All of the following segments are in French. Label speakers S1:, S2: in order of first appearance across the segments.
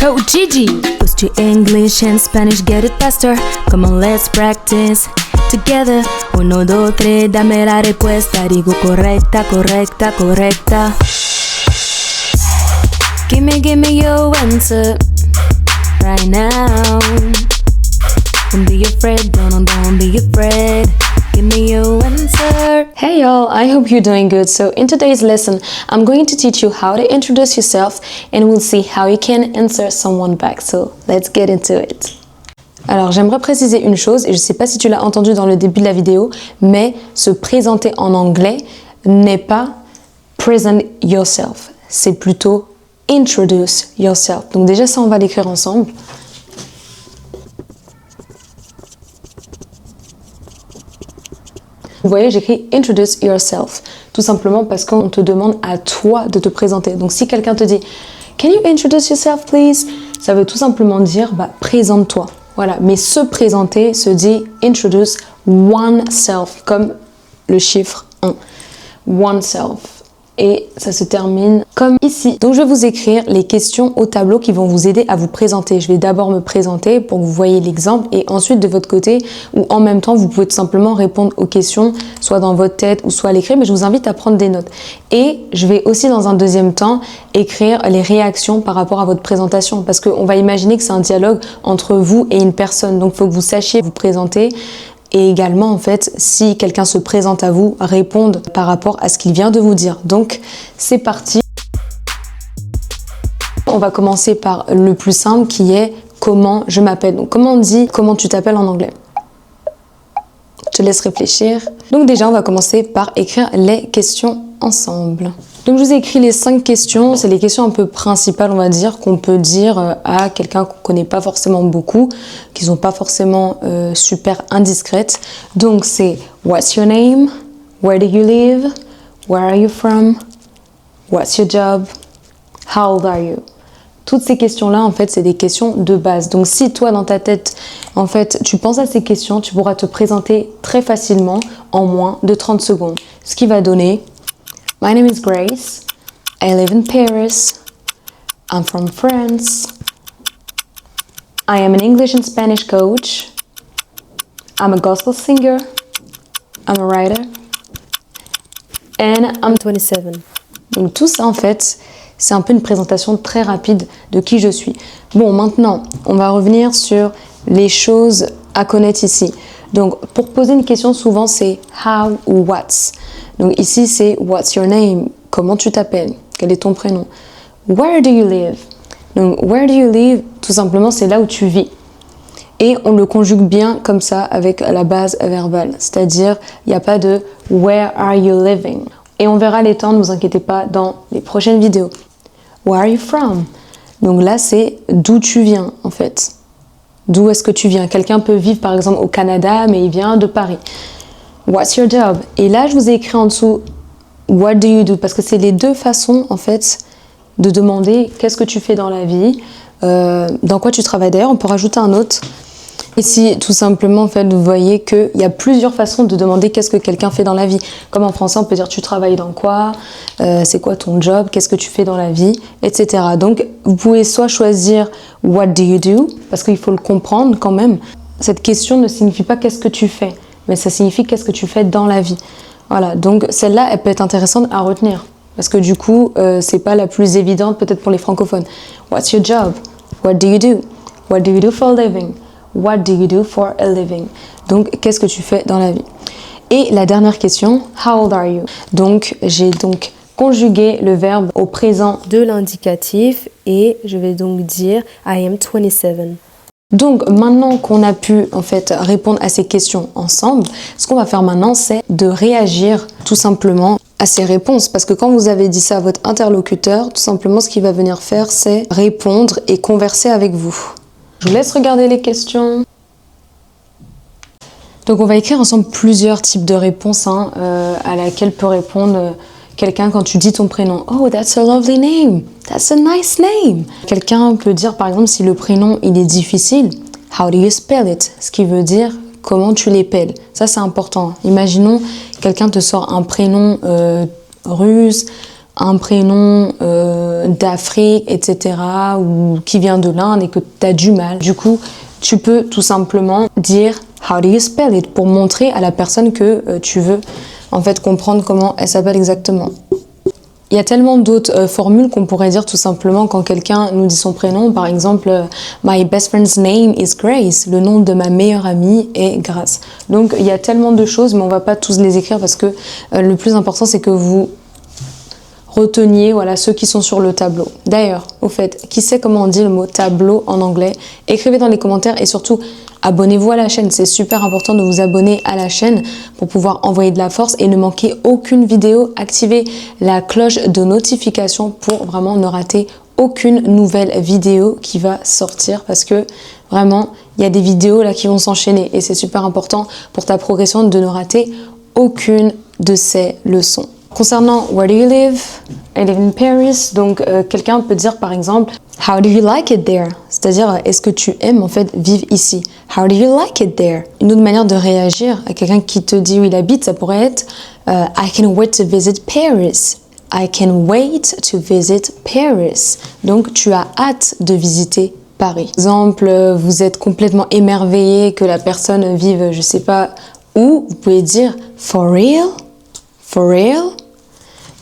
S1: Coach Gigi. Boost your English and Spanish, get it faster. Come on, let's practice together. 1, 2, 3, dame la respuesta. Digo correcta, correcta, correcta. Give me your answer right now. Don't be afraid, don't be afraid. Give me your answer.
S2: Hey y'all, I hope you're doing good. So in today's lesson, I'm going to teach you how to introduce yourself and we'll see how you can answer someone back. So let's get into it. Alors j'aimerais préciser une chose, et je ne sais pas si tu l'as entendu dans le début de la vidéo, mais se présenter en anglais n'est pas present yourself, c'est plutôt introduce yourself. Donc déjà ça on va l'écrire ensemble. Vous voyez, j'écris introduce yourself, tout simplement parce qu'on te demande à toi de te présenter. Donc si quelqu'un te dit can you introduce yourself please, ça veut tout simplement dire présente-toi. Voilà, mais se présenter se dit introduce oneself, comme le chiffre 1. Oneself. Et ça se termine comme ici. Donc je vais vous écrire les questions au tableau qui vont vous aider à vous présenter. Je vais d'abord me présenter pour que vous voyez l'exemple et ensuite de votre côté ou en même temps vous pouvez tout simplement répondre aux questions soit dans votre tête ou soit à l'écrit, mais je vous invite à prendre des notes. Et je vais aussi dans un deuxième temps écrire les réactions par rapport à votre présentation parce qu'on va imaginer que c'est un dialogue entre vous et une personne. Donc il faut que vous sachiez vous présenter. Et également, en fait, si quelqu'un se présente à vous, répondre par rapport à ce qu'il vient de vous dire. Donc, c'est parti. On va commencer par le plus simple qui est comment je m'appelle. Donc, comment on dit comment tu t'appelles en anglais? Je te laisse réfléchir. Donc déjà, on va commencer par écrire les questions ensemble. Donc je vous ai écrit les 5 questions, c'est les questions un peu principales on va dire, qu'on peut dire à quelqu'un qu'on ne connaît pas forcément beaucoup, qui sont pas forcément super indiscrètes. Donc c'est what's your name, where do you live, where are you from, what's your job, how old are you. Toutes ces questions-là, en fait, c'est des questions de base. Donc, si toi, dans ta tête, en fait, tu penses à ces questions, tu pourras te présenter très facilement en moins de 30 secondes. Ce qui va donner My name is Grace. I live in Paris. I'm from France. I am an English and Spanish coach. I'm a gospel singer. I'm a writer. And I'm 27. Donc, tout ça, en fait, c'est un peu une présentation très rapide de qui je suis. Bon, maintenant, on va revenir sur les choses à connaître ici. Donc, pour poser une question, souvent, c'est how ou what's. Donc, ici, c'est what's your name? Comment tu t'appelles? Quel est ton prénom? Where do you live? Donc, where do you live? Tout simplement, c'est là où tu vis. Et on le conjugue bien comme ça avec la base verbale. C'est-à-dire, il n'y a pas de where are you living? Et on verra les temps, ne vous inquiétez pas, dans les prochaines vidéos. Where are you from? Donc là, c'est d'où tu viens, en fait. D'où est-ce que tu viens? Quelqu'un peut vivre, par exemple, au Canada, mais il vient de Paris. What's your job? Et là, je vous ai écrit en dessous, what do you do? Parce que c'est les deux façons, en fait, de demander qu'est-ce que tu fais dans la vie, dans quoi tu travailles. D'ailleurs, on peut rajouter un autre. Ici, tout simplement, en fait, vous voyez qu'il y a plusieurs façons de demander qu'est-ce que quelqu'un fait dans la vie. Comme en français, on peut dire tu travailles dans quoi, c'est quoi ton job, qu'est-ce que tu fais dans la vie, etc. Donc, vous pouvez soit choisir what do you do, parce qu'il faut le comprendre quand même. Cette question ne signifie pas qu'est-ce que tu fais, mais ça signifie qu'est-ce que tu fais dans la vie. Voilà, donc celle-là, elle peut être intéressante à retenir. Parce que du coup, c'est pas la plus évidente peut-être pour les francophones. What's your job? What do you do? What do you do for a living? What do you do for a living? Donc, qu'est-ce que tu fais dans la vie? Et la dernière question, how old are you? Donc, j'ai donc conjugué le verbe au présent de l'indicatif et je vais donc dire I am 27. Donc, maintenant qu'on a pu en fait répondre à ces questions ensemble, ce qu'on va faire maintenant, c'est de réagir tout simplement à ces réponses. Parce que quand vous avez dit ça à votre interlocuteur, tout simplement, ce qu'il va venir faire, c'est répondre et converser avec vous. Je vous laisse regarder les questions. Donc on va écrire ensemble plusieurs types de réponses à laquelle peut répondre quelqu'un quand tu dis ton prénom. Oh, that's a lovely name. That's a nice name. Quelqu'un peut dire par exemple si le prénom il est difficile, how do you spell it? Ce qui veut dire comment tu l'épelles. Ça c'est important. Imaginons quelqu'un te sort un prénom russe un prénom d'Afrique, etc., ou qui vient de l'Inde et que tu as du mal. Du coup, tu peux tout simplement dire « How do you spell it ?» pour montrer à la personne que tu veux en fait comprendre comment elle s'appelle exactement. Il y a tellement d'autres formules qu'on pourrait dire tout simplement quand quelqu'un nous dit son prénom. Par exemple, My best friend's name is Grace. Le nom de ma meilleure amie est Grace. Donc il y a tellement de choses, mais on va pas tous les écrire parce que le plus important c'est que vous reteniez voilà, ceux qui sont sur le tableau. D'ailleurs, au fait, qui sait comment on dit le mot tableau en anglais? Écrivez dans les commentaires et surtout, abonnez-vous à la chaîne. C'est super important de vous abonner à la chaîne pour pouvoir envoyer de la force et ne manquer aucune vidéo. Activez la cloche de notification pour vraiment ne rater aucune nouvelle vidéo qui va sortir parce que vraiment, il y a des vidéos là qui vont s'enchaîner et c'est super important pour ta progression de ne rater aucune de ces leçons. Concernant where do you live? I live in Paris. Donc quelqu'un peut dire par exemple how do you like it there? C'est-à-dire est-ce que tu aimes en fait vivre ici? How do you like it there? Une autre manière de réagir à quelqu'un qui te dit où il habite, ça pourrait être I can't wait to visit Paris. I can't wait to visit Paris. Donc tu as hâte de visiter Paris. Par exemple, vous êtes complètement émerveillé que la personne vive je sais pas où, vous pouvez dire for real? For real?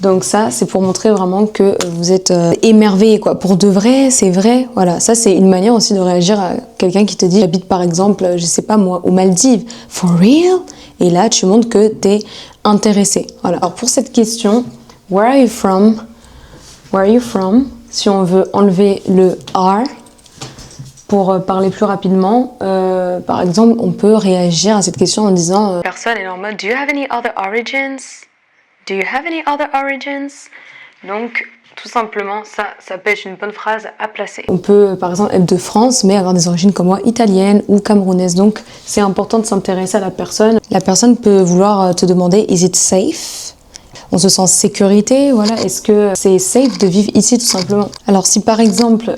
S2: Donc ça, c'est pour montrer vraiment que vous êtes émerveillé, quoi. Pour de vrai, c'est vrai. Voilà, ça c'est une manière aussi de réagir à quelqu'un qui te dit j'habite par exemple, je sais pas moi, aux Maldives. For real? Et là, tu montres que t'es intéressé. Voilà. Alors pour cette question, where are you from? Where are you from? Si on veut enlever le are pour parler plus rapidement, par exemple, on peut réagir à cette question en disant personne est en mode do you have any other origins? Do you have any other origins? Donc, tout simplement, ça peut être une bonne phrase à placer. On peut, par exemple, être de France, mais avoir des origines comme moi, italiennes ou camerounaises. Donc, c'est important de s'intéresser à la personne. La personne peut vouloir te demander, is it safe? On se sent en sécurité, voilà. Est-ce que c'est safe de vivre ici, tout simplement? Alors, si par exemple,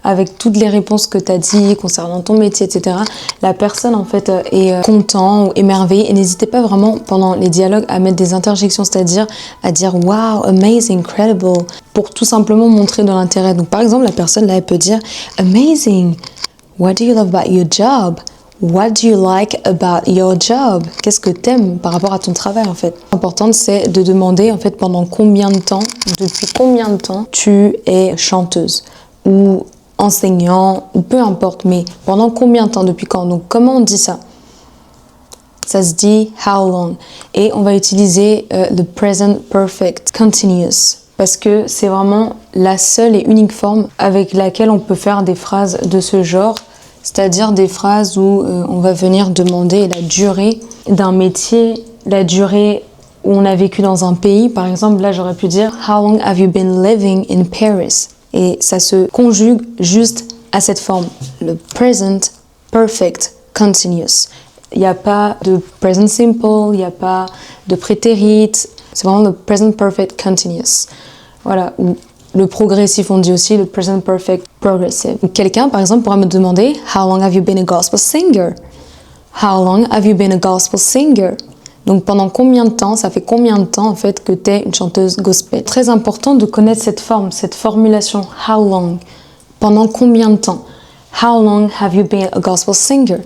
S2: avec toutes les réponses que tu as dit concernant ton métier, etc., la personne, en fait, est content ou émerveillée, et n'hésitez pas vraiment, pendant les dialogues, à mettre des interjections, c'est-à-dire à dire « Wow, amazing, incredible », pour tout simplement montrer de l'intérêt. Donc, par exemple, la personne, là, elle peut dire « Amazing, what do you love about your job ?» What do you like about your job? Qu'est-ce que t'aimes par rapport à ton travail en fait? L'important c'est de demander en fait pendant combien de temps, depuis combien de temps tu es chanteuse ou enseignant ou peu importe, mais pendant combien de temps, depuis quand? Donc comment on dit ça? Ça se dit how long et on va utiliser the present perfect continuous parce que c'est vraiment la seule et unique forme avec laquelle on peut faire des phrases de ce genre. C'est-à-dire des phrases où on va venir demander la durée d'un métier, la durée où on a vécu dans un pays. Par exemple, là, j'aurais pu dire « How long have you been living in Paris ?» Et ça se conjugue juste à cette forme, le present perfect continuous. Il n'y a pas de present simple, il n'y a pas de prétérit, c'est vraiment le present perfect continuous. Voilà. Le progressif, on dit aussi le present perfect progressive. Quelqu'un, par exemple, pourra me demander « How long have you been a gospel singer ?» How long have you been a gospel singer? Donc, pendant combien de temps, ça fait combien de temps, en fait, que tu es une chanteuse gospel? Très important de connaître cette forme, cette formulation « How long ?» Pendant combien de temps? How long have you been a gospel singer?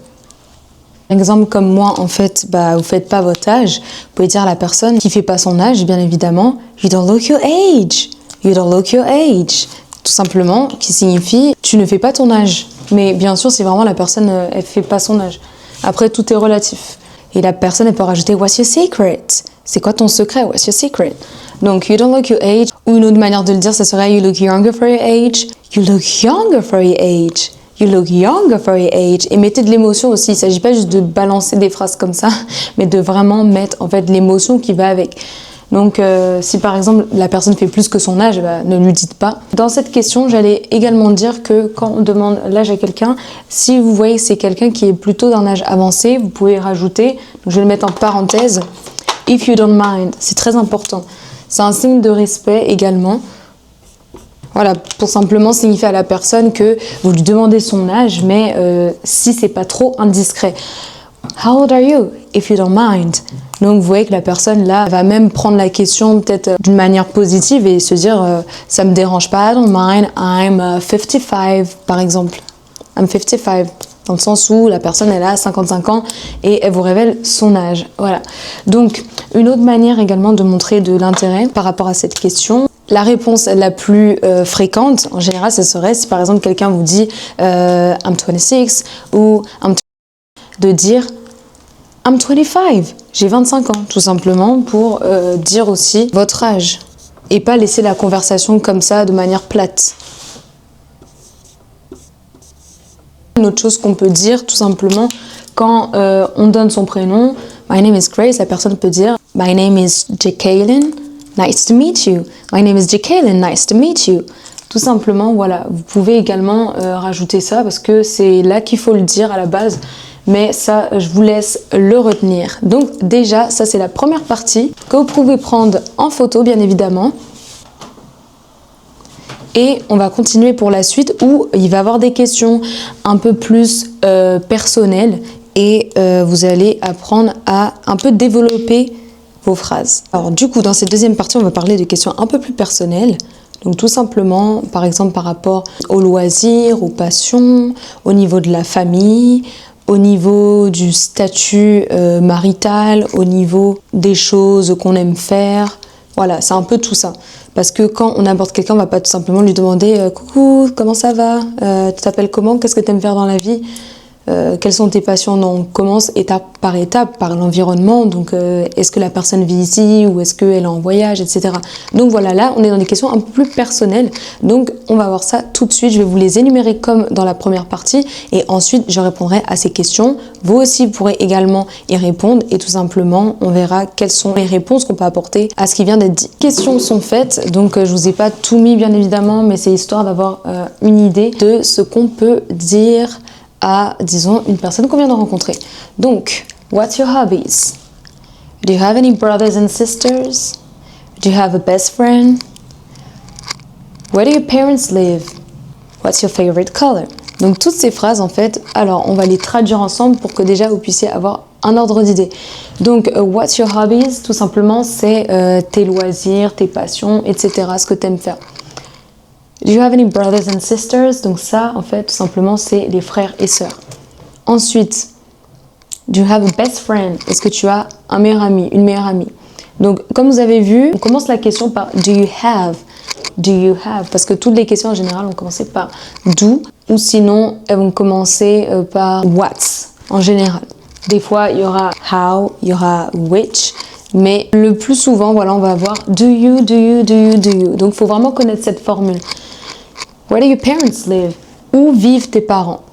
S2: Par exemple, comme moi, en fait, vous faites pas votre âge. Vous pouvez dire à la personne qui fait pas son âge, bien évidemment « You don't look your age ». You don't look your age. Tout simplement, qui signifie tu ne fais pas ton âge. Mais bien sûr, si vraiment la personne elle fait pas son âge. Après, tout est relatif. Et la personne elle peut rajouter what's your secret? C'est quoi ton secret? What's your secret? Donc you don't look your age. Ou une autre manière de le dire, ça serait you look younger for your age. You look younger for your age. You look younger for your age. Et mettez de l'émotion aussi. Il s'agit pas juste de balancer des phrases comme ça, mais de vraiment mettre en fait l'émotion qui va avec. Donc, si par exemple la personne fait plus que son âge, ne lui dites pas. Dans cette question, j'allais également dire que quand on demande l'âge à quelqu'un, si vous voyez que c'est quelqu'un qui est plutôt d'un âge avancé, vous pouvez rajouter, donc je vais le mettre en parenthèse, if you don't mind, c'est très important. C'est un signe de respect également. Voilà, pour simplement signifier à la personne que vous lui demandez son âge, mais si c'est pas trop indiscret. How old are you? if you don't mind. Donc vous voyez que la personne là va même prendre la question peut-être d'une manière positive et se dire ça me dérange pas, I don't mind, I'm 55 par exemple. I'm 55. Dans le sens où la personne elle a 55 ans et elle vous révèle son âge. Voilà. Donc une autre manière également de montrer de l'intérêt par rapport à cette question. La réponse la plus fréquente, en général, ce serait si par exemple quelqu'un vous dit I'm 26 ou de dire I'm 25, j'ai 25 ans, tout simplement pour dire aussi votre âge et pas laisser la conversation comme ça de manière plate. Une autre chose qu'on peut dire tout simplement quand on donne son prénom, my name is Grace, la personne peut dire my name is Jacqueline, nice to meet you. My name is Jacqueline, nice to meet you. Tout simplement, voilà, vous pouvez également rajouter ça parce que c'est là qu'il faut le dire à la base, mais ça, je vous laisse le retenir. Donc déjà, ça c'est la première partie que vous pouvez prendre en photo, bien évidemment. Et on va continuer pour la suite où il va y avoir des questions un peu plus personnelles et vous allez apprendre à un peu développer vos phrases. Alors du coup, dans cette deuxième partie, on va parler de questions un peu plus personnelles. Donc tout simplement, par exemple, par rapport aux loisirs, aux passions, au niveau de la famille, au niveau du statut marital, au niveau des choses qu'on aime faire. Voilà, c'est un peu tout ça. Parce que quand on aborde quelqu'un, on va pas tout simplement lui demander « Coucou, comment ça va tu t'appelles comment? Qu'est-ce que tu aimes faire dans la vie quelles sont tes passions ?» Non, on commence étape, par l'environnement. Donc, est-ce que la personne vit ici ou est-ce qu'elle est en voyage, etc. Donc voilà, là, on est dans des questions un peu plus personnelles. Donc, on va voir ça tout de suite. Je vais vous les énumérer comme dans la première partie et ensuite, je répondrai à ces questions. Vous aussi, vous pourrez également y répondre et tout simplement, on verra quelles sont les réponses qu'on peut apporter à ce qui vient d'être dit. Les questions sont faites, donc je vous ai pas tout mis bien évidemment, mais c'est histoire d'avoir une idée de ce qu'on peut dire à, disons, une personne qu'on vient de rencontrer. Donc, what's your hobbies? Do you have any brothers and sisters? Do you have a best friend? Where do your parents live? What's your favorite color? Donc, toutes ces phrases, en fait, alors, on va les traduire ensemble pour que déjà vous puissiez avoir un ordre d'idée. Donc, what's your hobbies? Tout simplement, c'est tes loisirs, tes passions, etc. Ce que tu aimes faire. Do you have any brothers and sisters? Donc ça, en fait, tout simplement, c'est les frères et sœurs. Ensuite, do you have a best friend? Est-ce que tu as un meilleur ami, une meilleure amie? Donc, comme vous avez vu, on commence la question par do you have? Do you have? Parce que toutes les questions en général ont commencé par do, ou sinon, elles vont commencer par what, en général. Des fois, il y aura how, il y aura which, mais le plus souvent, voilà, on va avoir do you, do you, do you, do you. Donc, il faut vraiment connaître cette formule. Where do your parents live? Où vivent tes parents?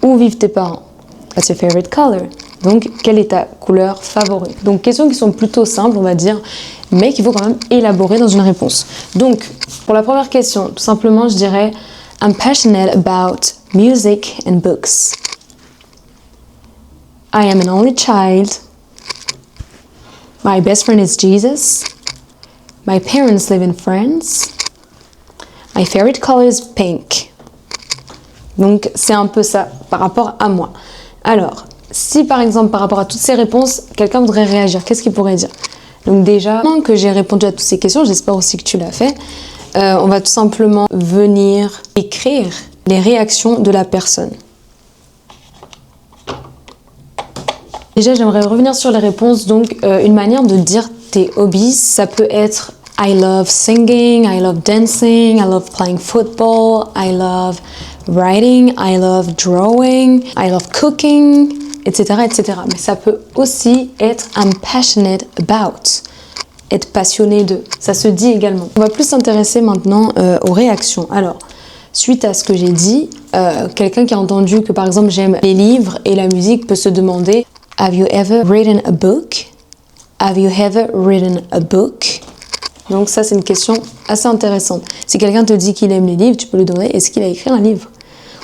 S2: Où vivent tes parents? What's your favorite color? Donc, quelle est ta couleur favorite? Donc, questions qui sont plutôt simples, on va dire, mais qu'il faut quand même élaborer dans une réponse. Donc, pour la première question, tout simplement, je dirais I'm passionate about music and books. I am an only child. My best friend is Jesus. My parents live in France. My favorite color is pink. Donc, c'est un peu ça par rapport à moi. Alors, si par exemple, par rapport à toutes ces réponses, quelqu'un voudrait réagir, qu'est-ce qu'il pourrait dire? Donc déjà, maintenant que j'ai répondu à toutes ces questions, j'espère aussi que tu l'as fait, on va tout simplement venir écrire les réactions de la personne. Déjà, j'aimerais revenir sur les réponses. Donc, une manière de dire tes hobbies, ça peut être I love singing, I love dancing, I love playing football, I love writing, I love drawing, I love cooking, etc., etc. Mais ça peut aussi être I'm passionate about, être passionné de. Ça se dit également. On va plus s'intéresser maintenant aux réactions. Alors, suite à ce que j'ai dit, quelqu'un qui a entendu que par exemple j'aime les livres et la musique peut se demander Have you ever written a book? Have you ever written a book? Donc ça, c'est une question assez intéressante. Si quelqu'un te dit qu'il aime les livres, tu peux lui demander est-ce qu'il a écrit un livre?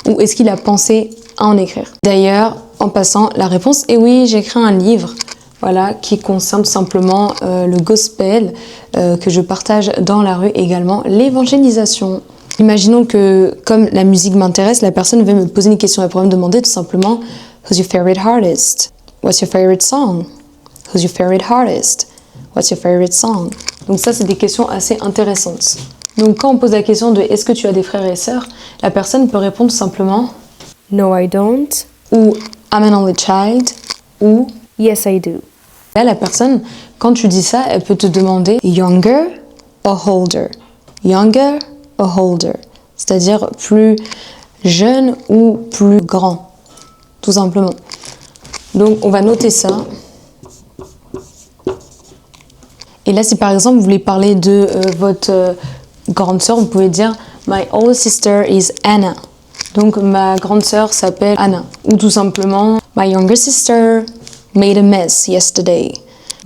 S2: Ou est-ce qu'il a pensé à en écrire? D'ailleurs, en passant, la réponse est oui, j'ai écrit un livre, voilà, qui concerne simplement le gospel, que je partage dans la rue également, l'évangélisation. Imaginons que, comme la musique m'intéresse, la personne veut me poser une question. Elle pourrait me demander tout simplement Who's your favorite artist? What's your favorite song? Who's your favorite artist? What's your favorite song? Donc ça, c'est des questions assez intéressantes. Donc quand on pose la question de est-ce que tu as des frères et sœurs, la personne peut répondre simplement
S1: No, I don't.
S2: ou I'm an only child ou
S1: Yes, I do.
S2: là, la personne, quand tu dis ça, elle peut te demander younger or older. Younger or older. C'est-à-dire plus jeune ou plus grand, tout simplement. Donc on va noter ça. Et là, si par exemple vous voulez parler de votre grande sœur, vous pouvez dire My older sister is Anna. Donc ma grande sœur s'appelle Anna. Ou tout simplement My younger sister made a mess yesterday.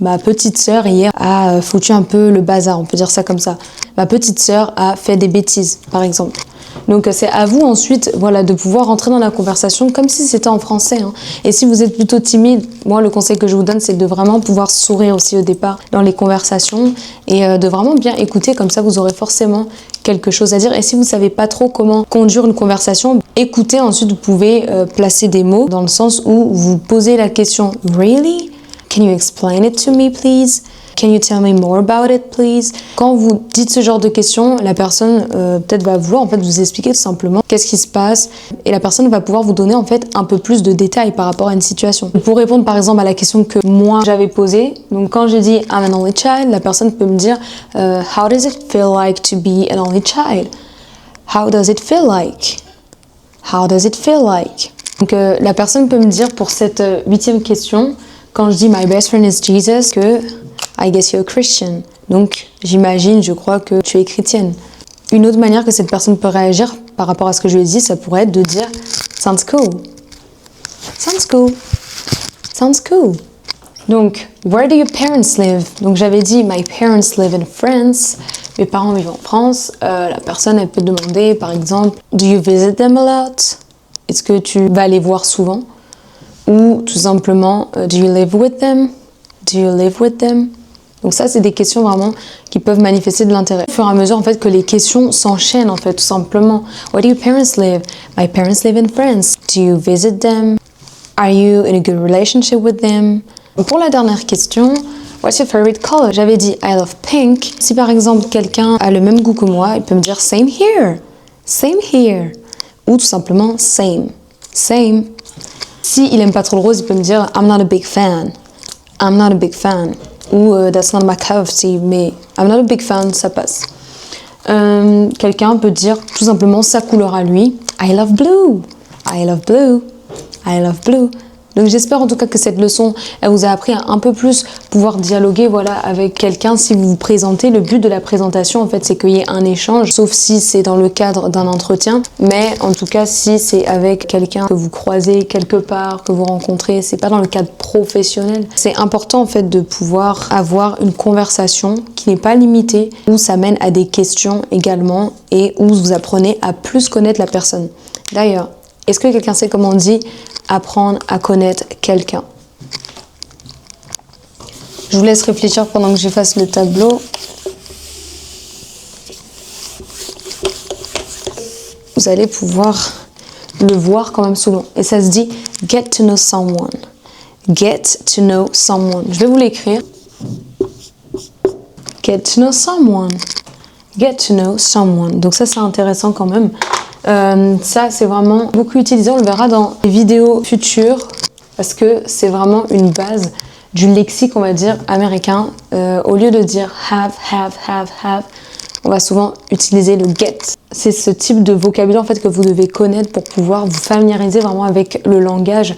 S2: Ma petite sœur hier a foutu un peu le bazar, on peut dire ça comme ça. Ma petite sœur a fait des bêtises, par exemple. Donc c'est à vous ensuite voilà, de pouvoir rentrer dans la conversation comme si c'était en français. Hein. Et si vous êtes plutôt timide, moi le conseil que je vous donne c'est de vraiment pouvoir sourire aussi au départ dans les conversations et de vraiment bien écouter, comme ça vous aurez forcément quelque chose à dire. Et si vous ne savez pas trop comment conduire une conversation, écoutez, ensuite vous pouvez placer des mots dans le sens où vous posez la question « Really? Can you explain it to me please? Can you tell me more about it, please? » Quand vous dites ce genre de questions, la personne peut-être va vouloir en fait vous expliquer tout simplement qu'est-ce qui se passe et la personne va pouvoir vous donner en fait un peu plus de détails par rapport à une situation. Pour répondre par exemple à la question que moi j'avais posée, donc quand j'ai dit I'm an only child, la personne peut me dire How does it feel like to be an only child? How does it feel like? How does it feel like? Donc la personne peut me dire pour cette 8e question, quand je dis My best friend is Jesus, que I guess you're a Christian. Donc, j'imagine, je crois que tu es chrétienne. Une autre manière que cette personne peut réagir par rapport à ce que je lui ai dit, ça pourrait être de dire Sounds cool. Sounds cool. Sounds cool. Donc, where do your parents live? Donc, j'avais dit My parents live in France. Mes parents vivent en France. La personne, elle peut demander, par exemple, Do you visit them a lot? Est-ce que tu vas les voir souvent? Ou tout simplement, Do you live with them? Do you live with them? Donc ça, c'est des questions vraiment qui peuvent manifester de l'intérêt. Au fur et à mesure, en fait, que les questions s'enchaînent, en fait, tout simplement. Where do your parents live? My parents live in France. Do you visit them? Are you in a good relationship with them? Pour la dernière question, what's your favorite color? J'avais dit I love pink. Si par exemple, quelqu'un a le même goût que moi, il peut me dire same here. Same here. Ou tout simplement same. Same. Si il aime pas trop le rose, il peut me dire I'm not a big fan. I'm not a big fan. Ou that's not my cup of tea, mais I'm not a big fan, ça passe. Quelqu'un peut dire tout simplement sa couleur à lui, I love blue, I love blue, I love blue. Donc j'espère en tout cas que cette leçon, elle vous a appris à un peu plus pouvoir dialoguer voilà, avec quelqu'un si vous vous présentez. Le but de la présentation en fait c'est qu'il y ait un échange, sauf si c'est dans le cadre d'un entretien. Mais en tout cas si c'est avec quelqu'un que vous croisez quelque part, que vous rencontrez, c'est pas dans le cadre professionnel. C'est important en fait de pouvoir avoir une conversation qui n'est pas limitée, où ça mène à des questions également et où vous apprenez à plus connaître la personne. D'ailleurs, est-ce que quelqu'un sait comment on dit apprendre à connaître quelqu'un? Je vous laisse réfléchir pendant que j'efface le tableau. Vous allez pouvoir le voir quand même souvent. Et ça se dit get to know someone. Get to know someone. Je vais vous l'écrire. Get to know someone. Get to know someone. Donc ça c'est intéressant quand même. Ça c'est vraiment beaucoup utilisé, on le verra dans les vidéos futures parce que c'est vraiment une base du lexique on va dire américain. Au lieu de dire have, on va souvent utiliser le get. C'est ce type de vocabulaire en fait que vous devez connaître pour pouvoir vous familiariser vraiment avec le langage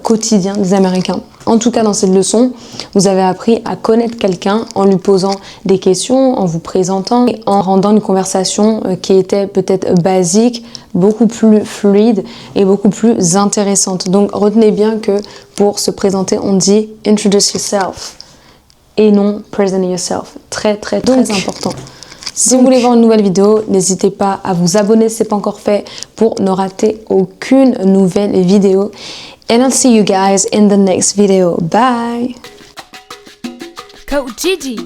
S2: quotidien des Américains. En tout cas dans cette leçon, vous avez appris à connaître quelqu'un en lui posant des questions, en vous présentant et en rendant une conversation qui était peut-être basique, beaucoup plus fluide et beaucoup plus intéressante. Donc retenez bien que pour se présenter, on dit introduce yourself et non present yourself. Très important. Si vous voulez voir une nouvelle vidéo, n'hésitez pas à vous abonner si ce n'est pas encore fait pour ne rater aucune nouvelle vidéo. And I'll see you guys in the next video. Bye!
S1: Coach Gigi.